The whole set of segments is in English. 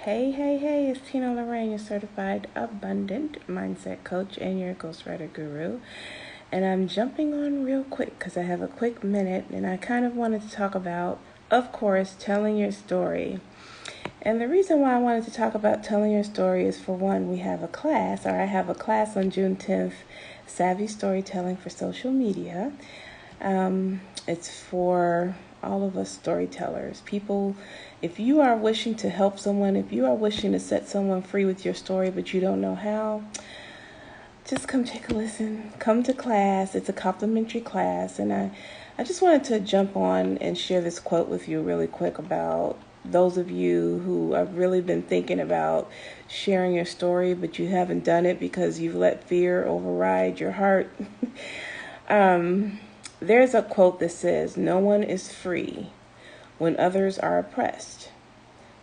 Hey, it's Tina Lorraine, your certified abundant mindset coach and your ghostwriter guru. And I'm jumping on real quick because I have a quick minute and I kind of wanted to talk about, of course, telling your story. And the reason why I wanted to talk about telling your story is, for one, I have a class on June 10th, Savvy Storytelling for Social Media. It's for all of us storytellers. People, if you are wishing to help someone, if you are wishing to set someone free with your story, but you don't know how, just come take a listen. Come to class. It's a complimentary class. And I just wanted to jump on and share this quote with you really quick about those of you who have really been thinking about sharing your story, but you haven't done it because you've let fear override your heart. There's a quote that says, "No one is free when others are oppressed.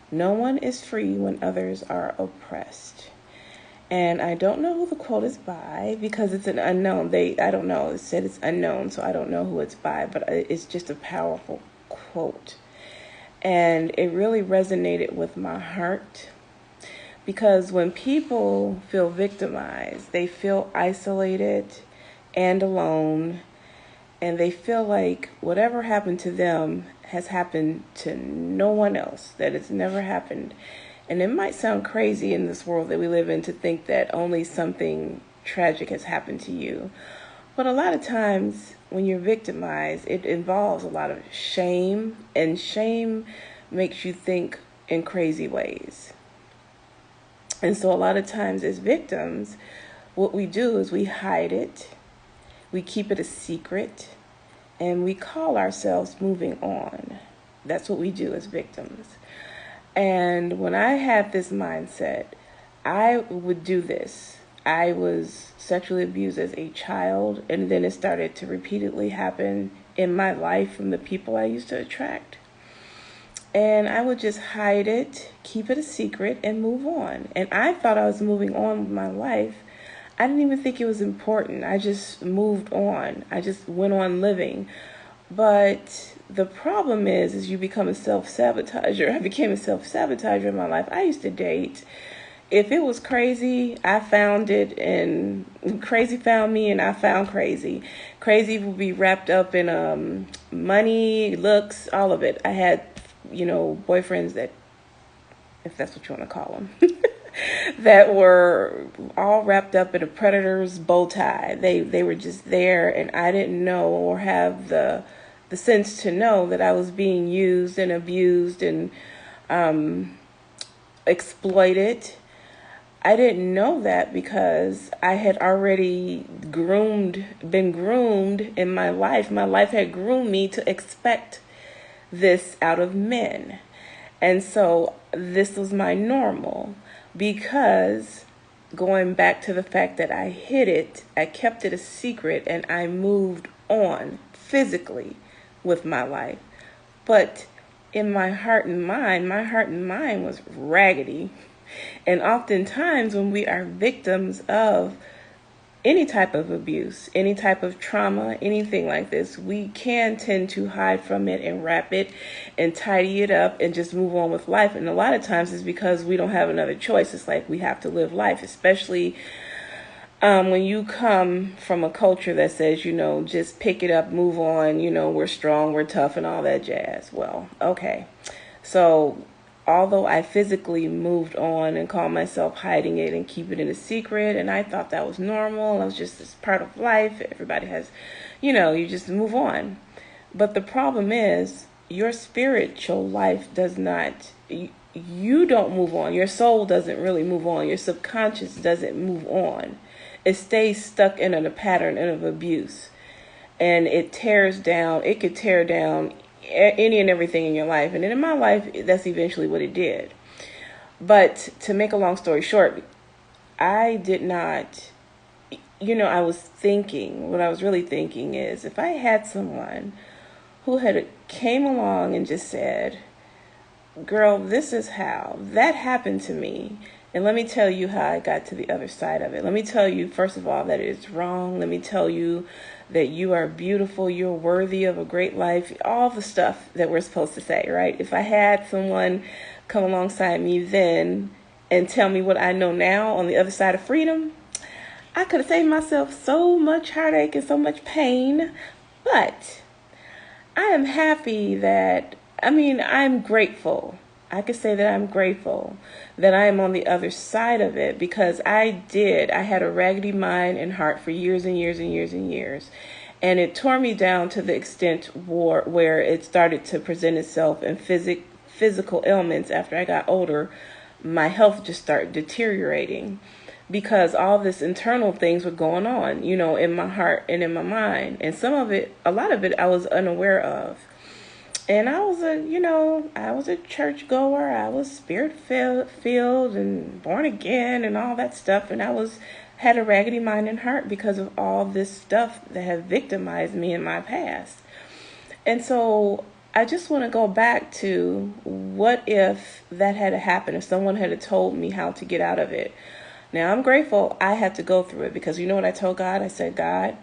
No one is free when others are oppressed." And I don't know who the quote is by because it's an unknown. I don't know. It said it's unknown, so I don't know who it's by, but it's just a powerful quote. And it really resonated with my heart because when people feel victimized, they feel isolated and alone. And they feel like whatever happened to them has happened to no one else, that it's never happened. And it might sound crazy in this world that we live in to think that only something tragic has happened to you. But a lot of times when you're victimized, it involves a lot of shame, and shame makes you think in crazy ways. And so a lot of times as victims, what we do is we hide it. We keep it a secret, and we call ourselves moving on. That's what we do as victims. And when I had this mindset, I would do this. I was sexually abused as a child, and then it started to repeatedly happen in my life from the people I used to attract. And I would just hide it, keep it a secret, and move on. And I thought I was moving on with my life. I didn't even think it was important. I just moved on. I just went on living. But the problem is you become a self-sabotager. I became a self-sabotager in my life. I used to date. If it was crazy, I found it, and crazy found me, and I found crazy. Crazy would be wrapped up in money, looks, all of it. I had, boyfriends that, if that's what you want to call them, that were all wrapped up in a predator's bow tie. They were just there, and I didn't know or have the sense to know that I was being used and abused and exploited. I didn't know that because I had already been groomed in my life. My life had groomed me to expect this out of men. And so this was my normal. Because going back to the fact that I hid it, I kept it a secret, and I moved on physically with my life. But in my heart and mind was raggedy. And oftentimes when we are victims of any type of abuse, any type of trauma, anything like this, we can tend to hide from it and wrap it and tidy it up and just move on with life. And a lot of times it's because we don't have another choice. It's like we have to live life, especially when you come from a culture that says, just pick it up, move on, we're strong, we're tough, and all that jazz. Well, okay. So although I physically moved on and called myself hiding it and keeping it a secret, and I thought that was normal, it was just this part of life, everybody has, you just move on. But the problem is, your spiritual life does not, you don't move on. Your soul doesn't really move on. Your subconscious doesn't move on. It stays stuck in a pattern of abuse. And it could tear down any and everything in your life. And in my life, that's eventually what it did. But to make a long story short, I did not, I was thinking, what I was really thinking is, if I had someone who had came along and just said, "Girl, this is how that happened to me, and let me tell you how I got to the other side of it. Let me tell you, first of all, that it's wrong. Let me tell you that you are beautiful, you're worthy of a great life," all the stuff that we're supposed to say, right? If I had someone come alongside me then and tell me what I know now on the other side of freedom, I could have saved myself so much heartache and so much pain. But I am happy that, I'm grateful. I could say that I'm grateful that I am on the other side of it, because I had a raggedy mind and heart for years and years and years and years. And it tore me down to the extent where it started to present itself in physical ailments. After I got older, my health just started deteriorating because all this internal things were going on, in my heart and in my mind. And a lot of it I was unaware of. And I was a church goer. I was spirit filled and born again and all that stuff. And had a raggedy mind and heart because of all this stuff that had victimized me in my past. And so I just want to go back to, what if that had happened, if someone had told me how to get out of it. Now, I'm grateful I had to go through it, because you know what I told God? I said, God,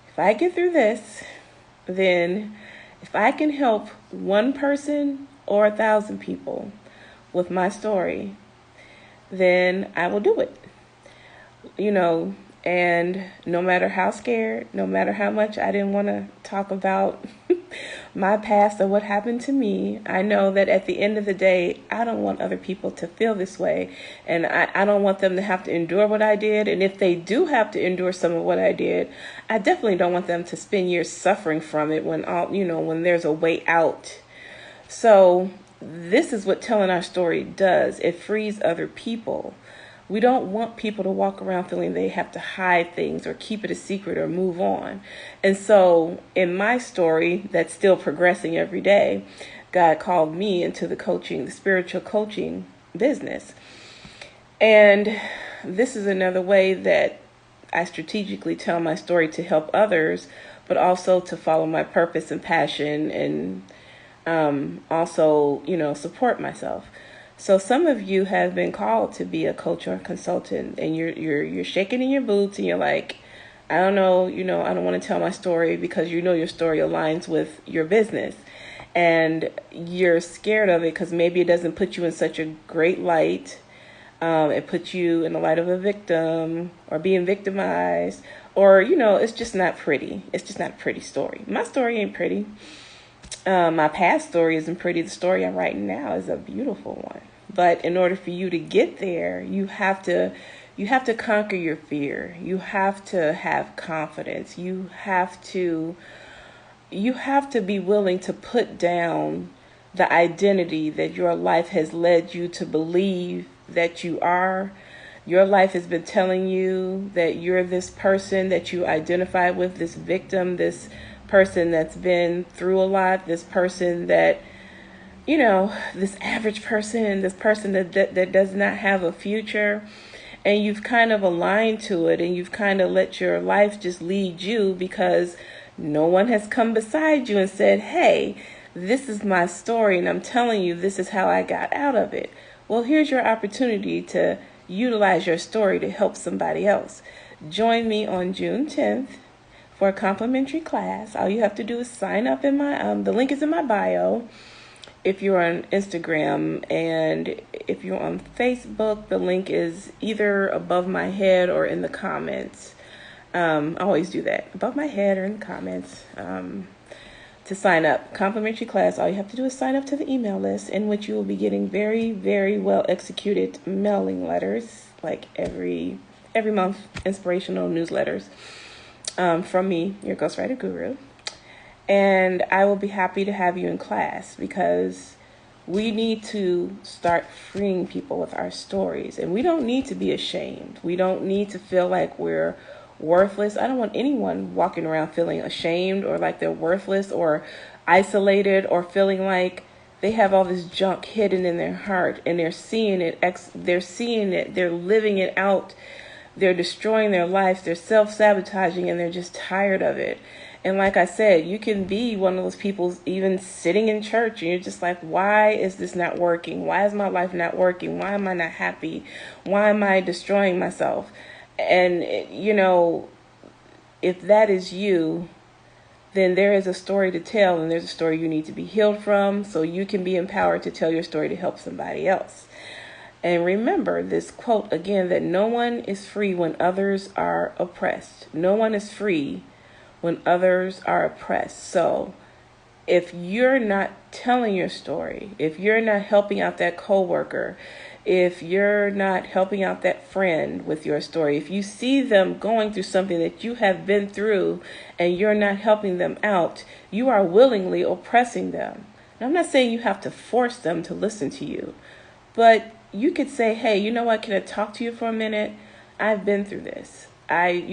if I get through this, then if I can help one person or 1,000 people with my story, then I will do it. And no matter how scared, no matter how much I didn't want to talk about my past or what happened to me, I know that at the end of the day, I don't want other people to feel this way. And I don't want them to have to endure what I did. And if they do have to endure some of what I did, I definitely don't want them to spend years suffering from it when there's a way out. So this is what telling our story does. It frees other people. We don't want people to walk around feeling they have to hide things or keep it a secret or move on. And so in my story, that's still progressing every day, God called me into the spiritual coaching business. And this is another way that I strategically tell my story to help others, but also to follow my purpose and passion, and also, support myself. So some of you have been called to be a coach or a consultant, and you're shaking in your boots, and you're like, I don't know, I don't want to tell my story, because your story aligns with your business, and you're scared of it because maybe it doesn't put you in such a great light. It puts you in the light of a victim or being victimized, or it's just not pretty. It's just not a pretty story. My story ain't pretty. My past story isn't pretty. The story I'm writing now is a beautiful one. But in order for you to get there, you have to conquer your fear. You have to have confidence. You have to be willing to put down the identity that your life has led you to believe that you are. Your life has been telling you that you're this person that you identify with, this victim, this person that's been through a lot, this person that, this average person, this person that does not have a future. And you've kind of aligned to it, and you've kind of let your life just lead you, because no one has come beside you and said, hey, this is my story, and I'm telling you, this is how I got out of it. Well, here's your opportunity to utilize your story to help somebody else. Join me on June 10th for a complimentary class. All you have to do is sign up in my, the link is in my bio if you're on Instagram, and if you're on Facebook, the link is either above my head or in the comments. I always do that, above my head or in the comments. To sign up, complimentary class, all you have to do is sign up to the email list, in which you will be getting very, very well executed mailing letters, like every month, inspirational newsletters from me, your ghostwriter guru. And I will be happy to have you in class, because we need to start freeing people with our stories. And we don't need to be ashamed. We don't need to feel like we're worthless. I don't want anyone walking around feeling ashamed or like they're worthless or isolated, or feeling like they have all this junk hidden in their heart, and they're seeing it, they're living it out, they're destroying their lives, they're self-sabotaging, and they're just tired of it. And like I said, you can be one of those people even sitting in church, and you're just like, why is this not working? Why is my life not working? Why am I not happy? Why am I destroying myself? And, if that is you, then there is a story to tell, and there's a story you need to be healed from, so you can be empowered to tell your story to help somebody else. And remember this quote again, that no one is free when others are oppressed. No one is free when others are oppressed. So if you're not telling your story, if you're not helping out that coworker, if you're not helping out that friend with your story, if you see them going through something that you have been through and you're not helping them out, you are willingly oppressing them. And I'm not saying you have to force them to listen to you, but you could say, hey, you know what, can I talk to you for a minute? I've been through this. I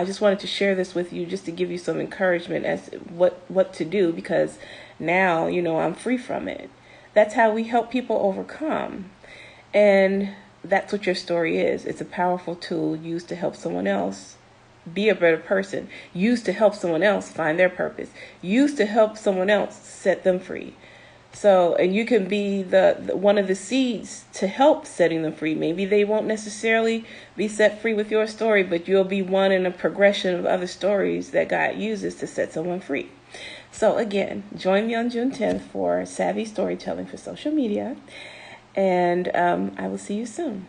just wanted to share this with you just to give you some encouragement as what to do, because now, I'm free from it. That's how we help people overcome. And that's what your story is. It's a powerful tool used to help someone else be a better person, used to help someone else find their purpose, used to help someone else set them free. So, and you can be the one of the seeds to help setting them free. Maybe they won't necessarily be set free with your story, but you'll be one in a progression of other stories that God uses to set someone free. So again, join me on June 10th for Savvy Storytelling for Social Media, and I will see you soon.